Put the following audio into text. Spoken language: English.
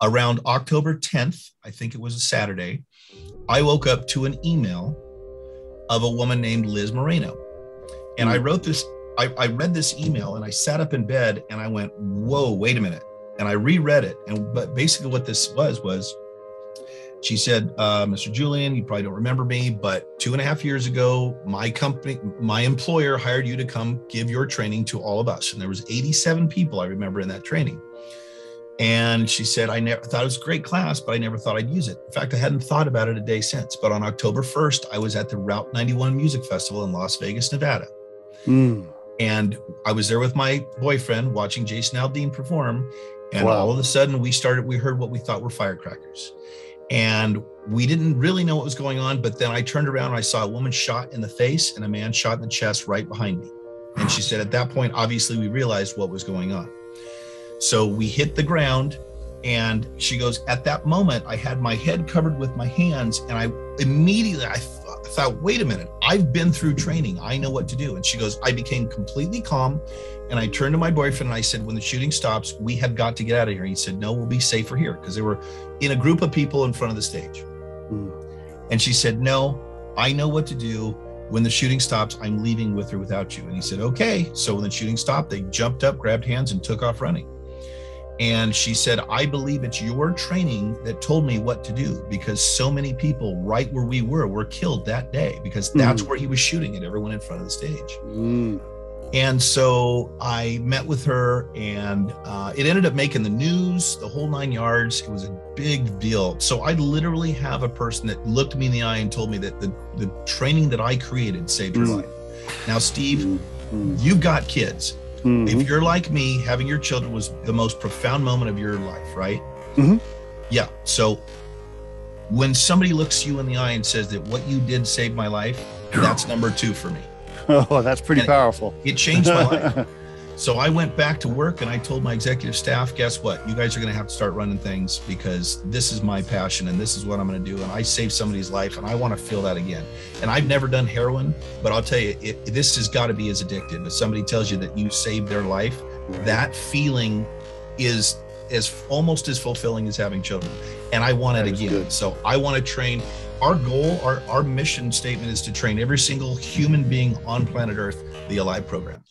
Around October 10th, I think it was a Saturday, I woke up to an email of a woman named Liz Moreno. And I wrote this, I read this email and I sat up in bed and I went, whoa, wait a minute. And I reread it. But basically what this was she said, Mr. Julian, you probably don't remember me, but 2.5 years ago, my company, my employer hired you to come give your training to all of us. And there was 87 people I remember in that training. And she said, I never thought it was a great class, but I never thought I'd use it. In fact, I hadn't thought about it a day since. But on October 1st, I was at the Route 91 Music Festival in Las Vegas, Nevada. And I was there with my boyfriend watching Jason Aldean perform. And all of a sudden we heard what we thought were firecrackers. And we didn't really know what was going on. But then I turned around and I saw a woman shot in the face and a man shot in the chest right behind me. And she said, at that point, obviously we realized what was going on. So we hit the ground and she goes, at that moment, I had my head covered with my hands. And I immediately, I thought, wait a minute, I've been through training. I know what to do. And she goes, I became completely calm. And I turned to my boyfriend and I said, when the shooting stops, we have got to get out of here. And he said, no, we'll be safer here. Because they were in a group of people in front of the stage. And she said, no, I know what to do. When the shooting stops, I'm leaving with or without you. And he said, okay. So when the shooting stopped, they jumped up, grabbed hands and took off running. And she said, I believe it's your training that told me what to do, because so many people right where we were killed that day, because that's where he was shooting at everyone in front of the stage. And so I met with her and it ended up making the news, the whole 9 yards. It was a big deal. So I literally have a person that looked me in the eye and told me that the training that I created saved her life. Now, Steve, you've got kids. If you're like me, having your children was the most profound moment of your life, right? Yeah. So when somebody looks you in the eye and says that what you did saved my life, that's number 2 for me. Oh, that's pretty powerful. It changed my life. So I went back to work and I told my executive staff, guess what? You guys are going to have to start running things, because this is my passion and this is what I'm going to do. And I saved somebody's life and I want to feel that again. And I've never done heroin, but I'll tell you, this has got to be as addictive. If somebody tells you that you saved their life, that feeling is almost as fulfilling as having children. And I want it again. So I want to train. Our goal, our mission statement is to train every single human being on planet Earth, the A.L.I.V.E program.